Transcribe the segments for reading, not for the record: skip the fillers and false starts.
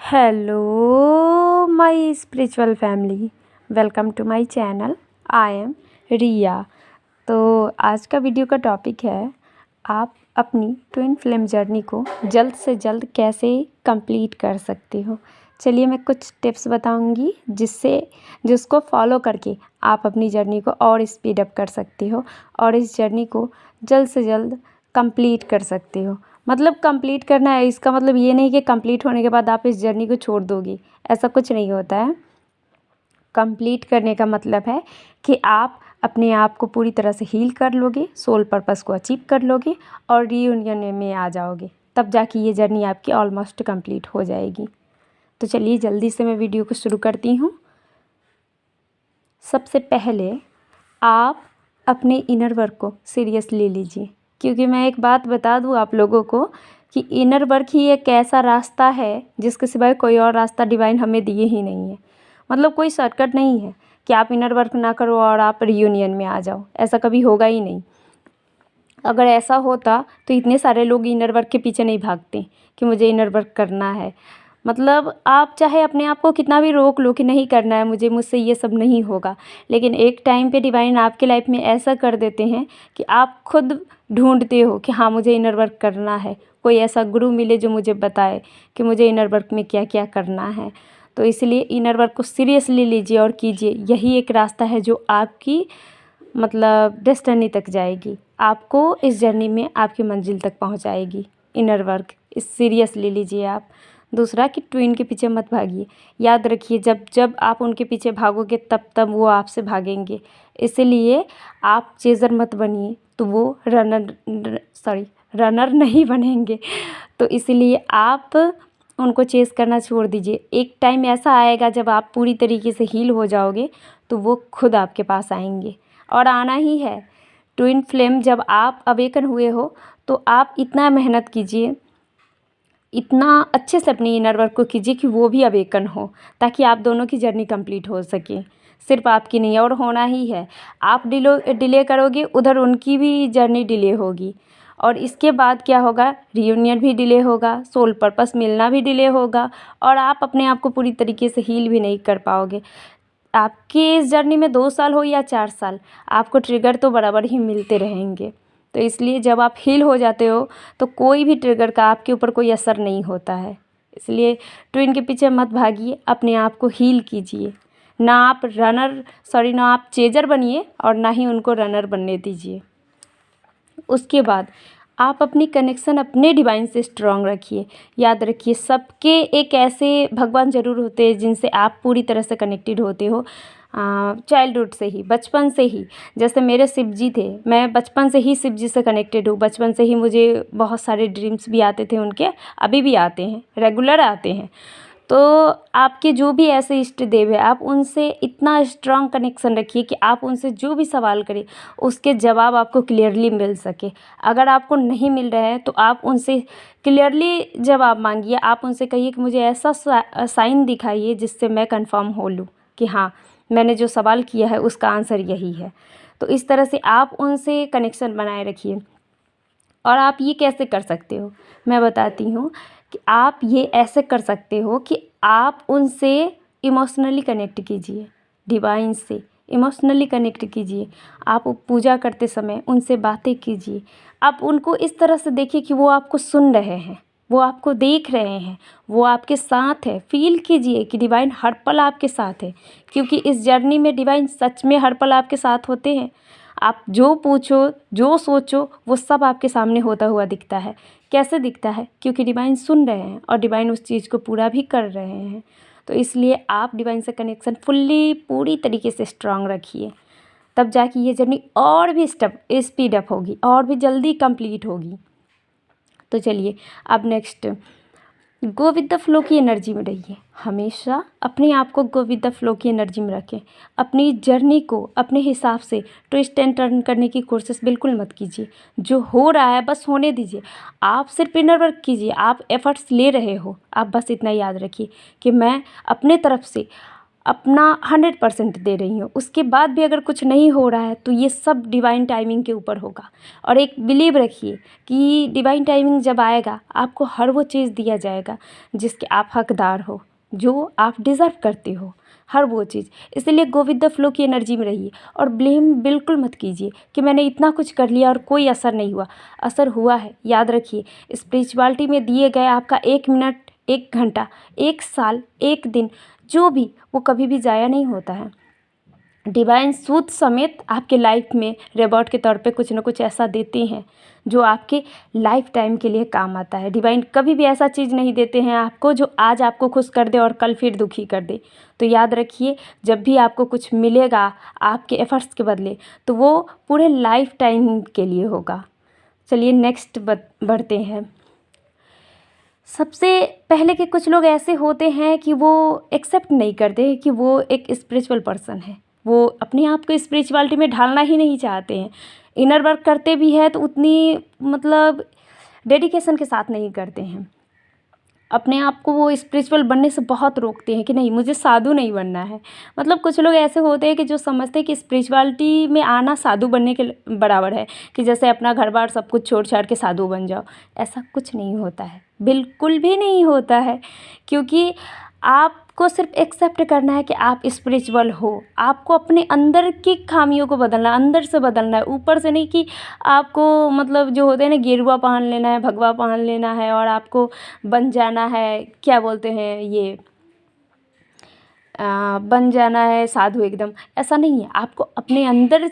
Hello my spiritual family, welcome to my channel. I am Riya. तो आज का video का टॉपिक है, आप अपनी ट्विन फ्लेम जर्नी को जल्द से जल्द कैसे कंप्लीट कर सकते हो। चलिए मैं कुछ टिप्स बताऊंगी जिसको फॉलो करके आप अपनी जर्नी को और स्पीड अप कर सकते हो और इस जर्नी को जल्द से जल्द कंप्लीट कर सकते हो। मतलब कंप्लीट करना है, इसका मतलब ये नहीं कि कंप्लीट होने के बाद आप इस जर्नी को छोड़ दोगे, ऐसा कुछ नहीं होता है। कंप्लीट करने का मतलब है कि आप अपने आप को पूरी तरह से हील कर लोगे, सोल पर्पस को अचीव कर लोगे और रीयूनियन में आ जाओगे, तब जाके ये जर्नी आपकी ऑलमोस्ट कंप्लीट हो जाएगी। तो चलिए जल्दी से मैं वीडियो को शुरू करती हूँ। सबसे पहले आप अपने इनर वर्क को सीरियसली लीजिए, क्योंकि मैं एक बात बता दूँ आप लोगों को कि इनर वर्क ही एक ऐसा रास्ता है जिसके सिवाय कोई और रास्ता डिवाइन हमें दिए ही नहीं है। मतलब कोई शॉर्टकट नहीं है कि आप इनर वर्क ना करो और आप रियूनियन में आ जाओ, ऐसा कभी होगा ही नहीं। अगर ऐसा होता तो इतने सारे लोग इनर वर्क के पीछे नहीं भागते कि मुझे इनर वर्क करना है। मतलब आप चाहे अपने आप को कितना भी रोक लो कि नहीं करना है मुझसे ये सब नहीं होगा, लेकिन एक टाइम पे डिवाइन आपके लाइफ में ऐसा कर देते हैं कि आप खुद ढूंढते हो कि हाँ मुझे इनर वर्क करना है। कोई ऐसा गुरु मिले जो मुझे बताए कि मुझे इनर वर्क में क्या क्या करना है। तो इसलिए इनर वर्क को सीरियसली लीजिए और कीजिए। यही एक रास्ता है जो आपकी मतलब डेस्टिनी तक जाएगी, आपको इस जर्नी में आपकी मंजिल तक पहुंचाएगी। इनर वर्क इस सीरियसली लीजिए आप। दूसरा कि ट्विन के पीछे मत भागिए। याद रखिए जब जब आप उनके पीछे भागोगे तब वो आपसे भागेंगे। इसलिए आप चेज़र मत बनिए, तो वो रनर नहीं बनेंगे। तो इसलिए आप उनको चेज़ करना छोड़ दीजिए। एक टाइम ऐसा आएगा जब आप पूरी तरीके से हील हो जाओगे तो वो खुद आपके पास आएंगे और आना ही है। ट्विन फ्लेम जब आप अवेकन हुए हो तो आप इतना मेहनत कीजिए, इतना अच्छे से अपनी इनर वर्क को कीजिए कि वो भी अवेकन हो, ताकि आप दोनों की जर्नी कंप्लीट हो सके। सिर्फ आपकी नहीं और होना ही है। आप डिले करोगे, उधर उनकी भी जर्नी डिले होगी और इसके बाद क्या होगा, रियूनियन भी डिले होगा, सोल पर्पस मिलना भी डिले होगा और आप अपने आप को पूरी तरीके से हील भी नहीं कर पाओगे। आपकी इस जर्नी में 2 साल हो या 4 साल, आपको ट्रिगर तो बराबर ही मिलते रहेंगे। तो इसलिए जब आप हील हो जाते हो तो कोई भी ट्रिगर का आपके ऊपर कोई असर नहीं होता है। इसलिए ट्विन के पीछे मत भागिए, अपने आप को हील कीजिए। ना आप चेजर बनिए और ना ही उनको रनर बनने दीजिए। उसके बाद आप अपनी कनेक्शन अपने डिवाइन से स्ट्रांग रखिए। याद रखिए सबके एक ऐसे भगवान ज़रूर होते हैं जिनसे आप पूरी तरह से कनेक्टेड होते हो, चाइल्डहुड से ही, बचपन से ही। जैसे मेरे शिव जी थे, मैं बचपन से ही शिव जी से कनेक्टेड हूँ। बचपन से ही मुझे बहुत सारे ड्रीम्स भी आते थे उनके, अभी भी आते हैं, रेगुलर आते हैं। तो आपके जो भी ऐसे इष्ट देव है, आप उनसे इतना स्ट्रांग कनेक्शन रखिए कि आप उनसे जो भी सवाल करें उसके जवाब आपको क्लियरली मिल सके। अगर आपको नहीं मिल रहा है तो आप उनसे क्लियरली जवाब मांगिए। आप उनसे कहिए कि मुझे ऐसा साइन दिखाइए जिससे मैं कंफर्म हो लूँ कि हाँ मैंने जो सवाल किया है उसका आंसर यही है। तो इस तरह से आप उनसे कनेक्शन बनाए रखिए। और आप ये कैसे कर सकते हो, मैं बताती हूँ कि आप ये ऐसे कर सकते हो कि आप उनसे इमोशनली कनेक्ट कीजिए, डिवाइन से इमोशनली कनेक्ट कीजिए। आप पूजा करते समय उनसे बातें कीजिए। आप उनको इस तरह से देखिए कि वो आपको सुन रहे हैं, वो आपको देख रहे हैं, वो आपके साथ है। फील कीजिए कि डिवाइन हर पल आपके साथ है, क्योंकि इस जर्नी में डिवाइन सच में हर पल आपके साथ होते हैं। आप जो पूछो, जो सोचो, वो सब आपके सामने होता हुआ दिखता है। कैसे दिखता है? क्योंकि डिवाइन सुन रहे हैं और डिवाइन उस चीज़ को पूरा भी कर रहे हैं। तो इसलिए आप डिवाइन से कनेक्शन पूरी तरीके से स्ट्रांग रखिए, तब जाके ये जर्नी और भी स्पीड अप होगी और भी जल्दी कंप्लीट होगी। तो चलिए अब next, go with the flow की एनर्जी में रहिए। हमेशा अपने आप को गो विद द फ्लो की एनर्जी में रखें। अपनी जर्नी को अपने हिसाब से ट्विस्ट एंड टर्न करने की कोशिश बिल्कुल मत कीजिए। जो हो रहा है बस होने दीजिए। आप सिर्फ इनर वर्क कीजिए, आप एफर्ट्स ले रहे हो। आप बस इतना याद रखिए कि मैं अपने तरफ से अपना 100% दे रही हो, उसके बाद भी अगर कुछ नहीं हो रहा है तो ये सब डिवाइन टाइमिंग के ऊपर होगा। और एक बिलीव रखिए कि डिवाइन टाइमिंग जब आएगा आपको हर वो चीज़ दिया जाएगा जिसके आप हकदार हो, जो आप डिज़र्व करते हो, हर वो चीज़। इसलिए गो विद द फ्लो की एनर्जी में रहिए और ब्लेम बिल्कुल मत कीजिए कि मैंने इतना कुछ कर लिया और कोई असर नहीं हुआ। असर हुआ है, याद रखिए। स्पिरिचुअलिटी में दिए गए आपका 1 मिनट, 1 घंटा, 1 साल, 1 दिन, जो भी, वो कभी भी ज़ाया नहीं होता है। डिवाइन सूद समेत आपके लाइफ में रिवॉर्ड के तौर पे कुछ ना कुछ ऐसा देते हैं जो आपके लाइफ टाइम के लिए काम आता है। डिवाइन कभी भी ऐसा चीज़ नहीं देते हैं आपको जो आज आपको खुश कर दे और कल फिर दुखी कर दे। तो याद रखिए, जब भी आपको कुछ मिलेगा आपके एफर्ट्स के बदले, तो वो पूरे लाइफ टाइम के लिए होगा। चलिए नेक्स्ट बढ़ते हैं। सबसे पहले के कुछ लोग ऐसे होते हैं कि वो एक्सेप्ट नहीं करते कि वो एक स्पिरिचुअल पर्सन है। वो अपने आप को स्पिरिचुअलिटी में ढालना ही नहीं चाहते हैं। इनर वर्क करते भी है तो उतनी मतलब डेडिकेशन के साथ नहीं करते हैं। अपने आप को वो स्पिरिचुअल बनने से बहुत रोकते हैं कि नहीं, मुझे साधु नहीं बनना है। मतलब कुछ लोग ऐसे होते हैं कि जो समझते हैं कि स्पिरिचुअलिटी में आना साधु बनने के बराबर है, कि जैसे अपना घर बार सब कुछ छोड़ छाड़ के साधु बन जाओ। ऐसा कुछ नहीं होता है, बिल्कुल भी नहीं होता है। क्योंकि आपको सिर्फ एक्सेप्ट करना है कि आप स्पिरिचुअल हो। आपको अपने अंदर की खामियों को बदलना है, अंदर से बदलना है, ऊपर से नहीं कि आपको मतलब जो होते हैं ना, गेरुआ पहन लेना है, भगवा पहन लेना है और आपको बन जाना है, क्या बोलते हैं ये, बन जाना है साधु एकदम। ऐसा नहीं है। आपको अपने अंदर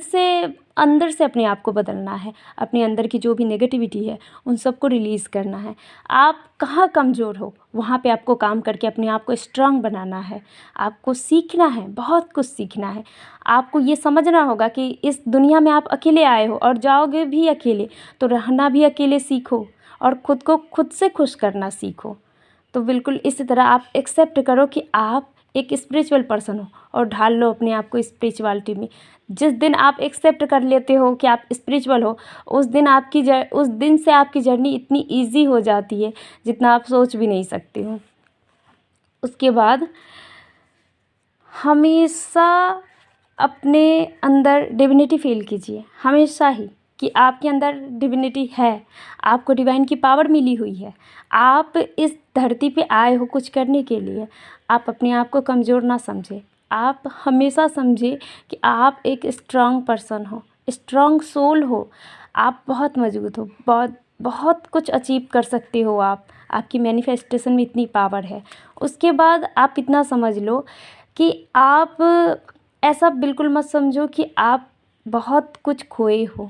से अपने आप को बदलना है। अपने अंदर की जो भी नेगेटिविटी है उन सबको रिलीज़ करना है। आप कहाँ कमज़ोर हो वहाँ पे आपको काम करके अपने आप को स्ट्रांग बनाना है। आपको सीखना है, बहुत कुछ सीखना है। आपको ये समझना होगा कि इस दुनिया में आप अकेले आए हो और जाओगे भी अकेले, तो रहना भी अकेले सीखो और ख़ुद को खुद से खुश करना सीखो। तो बिल्कुल इसी तरह आप एक्सेप्ट करो कि आप एक स्पिरिचुअल पर्सन हो और ढाल लो अपने आप को स्पिरिचुअलिटी में। जिस दिन आप एक्सेप्ट कर लेते हो कि आप स्पिरिचुअल हो, उस दिन से आपकी जर्नी इतनी इजी हो जाती है जितना आप सोच भी नहीं सकते हो। उसके बाद हमेशा अपने अंदर डिविनिटी फील कीजिए, हमेशा ही, कि आपके अंदर डिविनिटी है। आपको डिवाइन की पावर मिली हुई है। आप इस धरती पे आए हो कुछ करने के लिए। आप अपने आप को कमज़ोर ना समझें। आप हमेशा समझिए कि आप एक स्ट्रांग पर्सन हो, स्ट्रांग सोल हो। आप बहुत मजबूत हो, बहुत बहुत कुछ अचीव कर सकते हो आप। आपकी मैनिफेस्टेशन में इतनी पावर है। उसके बाद आप इतना समझ लो कि आप ऐसा बिल्कुल मत समझो कि आप बहुत कुछ खोए हो।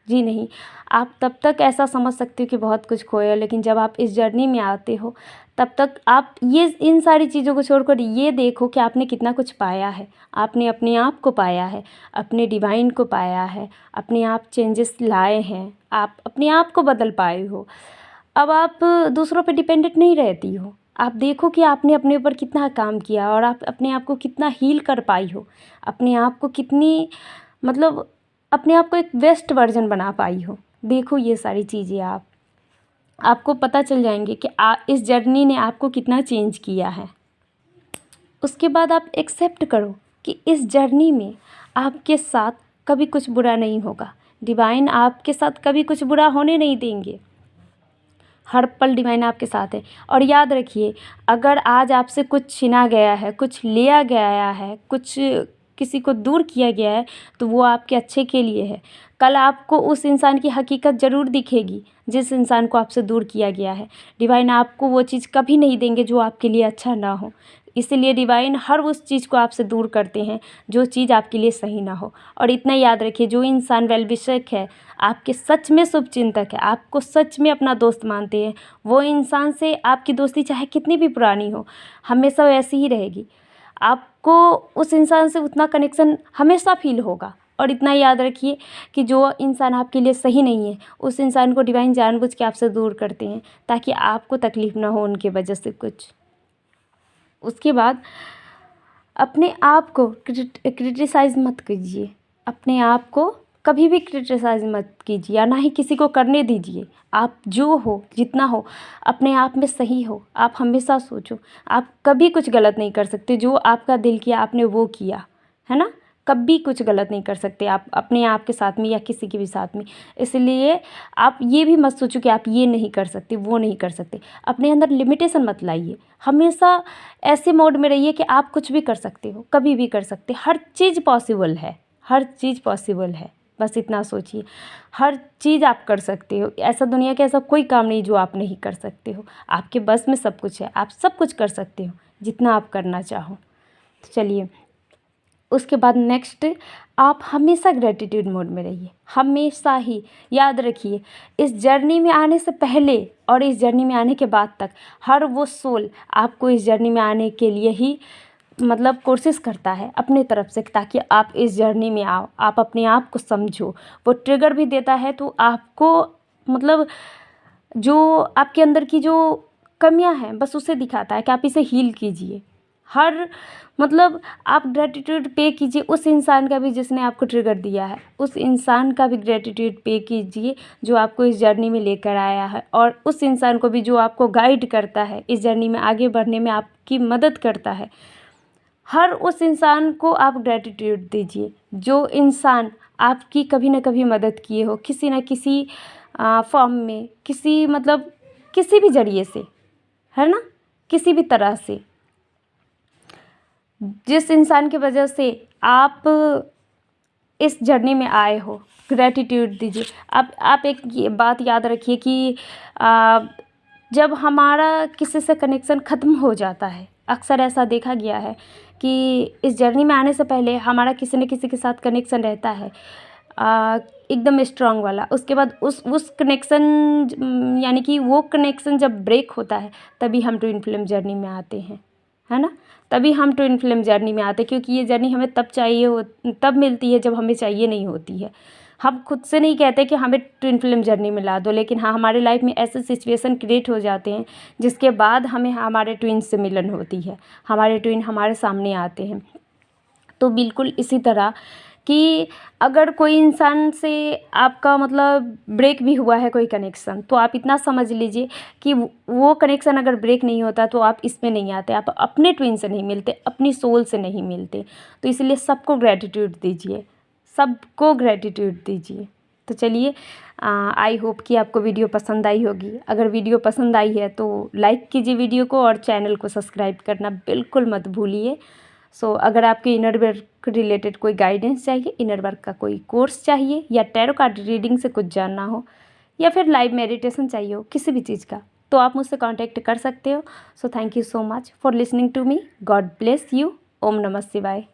जी नहीं, आप तब तक ऐसा समझ सकते हो कि बहुत कुछ खोए हो, लेकिन जब आप इस जर्नी में आते हो तब तक आप इन सारी चीज़ों को छोड़कर ये देखो कि आपने कितना कुछ पाया है। आपने अपने आप को पाया है, अपने डिवाइन को पाया है, अपने आप चेंजेस लाए हैं, आप अपने आप को बदल पाए हो। अब आप दूसरों पे डिपेंडेंट नहीं रहती हो। आप देखो कि आपने अपने ऊपर कितना काम किया और आप अपने आप को कितना हील कर पाई हो, अपने आप को कितनी मतलब अपने आप को एक बेस्ट वर्जन बना पाई हो। देखो ये सारी चीज़ें आपको पता चल जाएंगे कि इस जर्नी ने आपको कितना चेंज किया है। उसके बाद आप एक्सेप्ट करो कि इस जर्नी में आपके साथ कभी कुछ बुरा नहीं होगा। डिवाइन आपके साथ कभी कुछ बुरा होने नहीं देंगे। हर पल डिवाइन आपके साथ है। और याद रखिए, अगर आज आपसे कुछ छीना गया है, कुछ लिया गया है, कुछ किसी को दूर किया गया है, तो वो आपके अच्छे के लिए है। कल आपको उस इंसान की हकीकत ज़रूर दिखेगी जिस इंसान को आपसे दूर किया गया है। डिवाइन आपको वो चीज़ कभी नहीं देंगे जो आपके लिए अच्छा ना हो। इसीलिए डिवाइन हर उस चीज़ को आपसे दूर करते हैं जो चीज़ आपके लिए सही ना हो। और इतना याद रखिए, जो इंसान वेलविशर है, आपके सच में शुभचिंतक है, आपको सच में अपना दोस्त मानते हैं, वो इंसान से आपकी दोस्ती चाहे कितनी भी पुरानी हो, हमेशा वैसी ही रहेगी। आपको उस इंसान से उतना कनेक्शन हमेशा फील होगा। और इतना याद रखिए कि जो इंसान आपके लिए सही नहीं है, उस इंसान को डिवाइन जानबूझ के आपसे दूर करते हैं ताकि आपको तकलीफ़ ना हो उनके वजह से कुछ। उसके बाद अपने आप को क्रिटिसाइज़ मत कीजिए, अपने आप को कभी भी क्रिटिसाइज मत कीजिए, या ना ही किसी को करने दीजिए। आप जो हो, जितना हो, अपने आप में सही हो। आप हमेशा सोचो, आप कभी कुछ गलत नहीं कर सकते। जो आपका दिल किया आपने वो किया, है ना। कभी कुछ गलत नहीं कर सकते आप अपने आप के साथ में या किसी के भी साथ में। इसलिए आप ये भी मत सोचो कि आप ये नहीं कर सकते, वो नहीं कर सकते। अपने अंदर लिमिटेशन मत लाइए। हमेशा ऐसे मोड में रहिए कि आप कुछ भी कर सकते हो, कभी भी कर सकते। हर चीज़ पॉसिबल है, हर चीज़ पॉसिबल है। बस इतना सोचिए, हर चीज़ आप कर सकते हो। ऐसा दुनिया का ऐसा कोई काम नहीं जो आप नहीं कर सकते हो। आपके बस में सब कुछ है, आप सब कुछ कर सकते हो जितना आप करना चाहो। तो चलिए, उसके बाद नेक्स्ट, आप हमेशा ग्रेटिट्यूड मोड में रहिए। हमेशा ही याद रखिए, इस जर्नी में आने से पहले और इस जर्नी में आने के बाद तक हर वो सोल आपको इस जर्नी में आने के लिए ही मतलब कोशिश करता है अपने तरफ से, ताकि आप इस जर्नी में आओ, आप अपने आप को समझो। वो ट्रिगर भी देता है तो आपको मतलब जो आपके अंदर की जो कमियां हैं बस उसे दिखाता है कि आप इसे हील कीजिए। हर मतलब आप ग्रेटिट्यूड पे कीजिए उस इंसान का भी जिसने आपको ट्रिगर दिया है, उस इंसान का भी ग्रेटिट्यूड पे कीजिए जो आपको इस जर्नी में लेकर आया है, और उस इंसान को भी जो आपको गाइड करता है, इस जर्नी में आगे बढ़ने में आपकी मदद करता है। हर उस इंसान को आप ग्रेटिट्यूड दीजिए जो इंसान आपकी कभी ना कभी मदद किए हो, किसी न किसी फॉर्म में, किसी मतलब किसी भी ज़रिए से, है ना, किसी भी तरह से। जिस इंसान की वजह से आप इस जर्नी में आए हो, ग्रेटिट्यूड दीजिए। आप एक ये बात याद रखिए कि जब हमारा किसी से कनेक्शन ख़त्म हो जाता है, अक्सर ऐसा देखा गया है कि इस जर्नी में आने से पहले हमारा किसी न किसी के साथ कनेक्शन रहता है एकदम स्ट्रांग वाला। उसके बाद उस कनेक्शन यानी कि वो कनेक्शन जब ब्रेक होता है तभी हम ट्विन फ्लेम जर्नी में आते हैं, है ना। तभी हम ट्विन फ्लेम जर्नी में आते हैं, क्योंकि ये जर्नी हमें तब मिलती है जब हमें चाहिए नहीं होती है। हम खुद से नहीं कहते कि हमें ट्विन फ्लेम जर्नी में ला दो, लेकिन हाँ, हमारे लाइफ में ऐसे सिचुएशन क्रिएट हो जाते हैं जिसके बाद हमें हमारे ट्विन से मिलन होती है, हमारे ट्विन हमारे सामने आते हैं। तो बिल्कुल इसी तरह कि अगर कोई इंसान से आपका मतलब ब्रेक भी हुआ है कोई कनेक्शन, तो आप इतना समझ लीजिए कि वो कनेक्शन अगर ब्रेक नहीं होता तो आप इसमें नहीं आते, आप अपने ट्विन से नहीं मिलते, अपनी सोल से नहीं मिलते। तो इसलिए सबको ग्रेटिट्यूड दीजिए, सबको ग्रेटिट्यूड दीजिए। तो चलिए, आई होप कि आपको वीडियो पसंद आई होगी। अगर वीडियो पसंद आई है तो लाइक कीजिए वीडियो को, और चैनल को सब्सक्राइब करना बिल्कुल मत भूलिए। अगर आपके इनर वर्क रिलेटेड कोई गाइडेंस चाहिए, इनर वर्क का कोई कोर्स चाहिए, या टैरो कार्ड रीडिंग से कुछ जानना हो, या फिर लाइव मेडिटेशन चाहिए हो, किसी भी चीज़ का, तो आप मुझसे कांटेक्ट कर सकते हो। Thank you so much for listening to me. God bless you. ओम नमः शिवाय।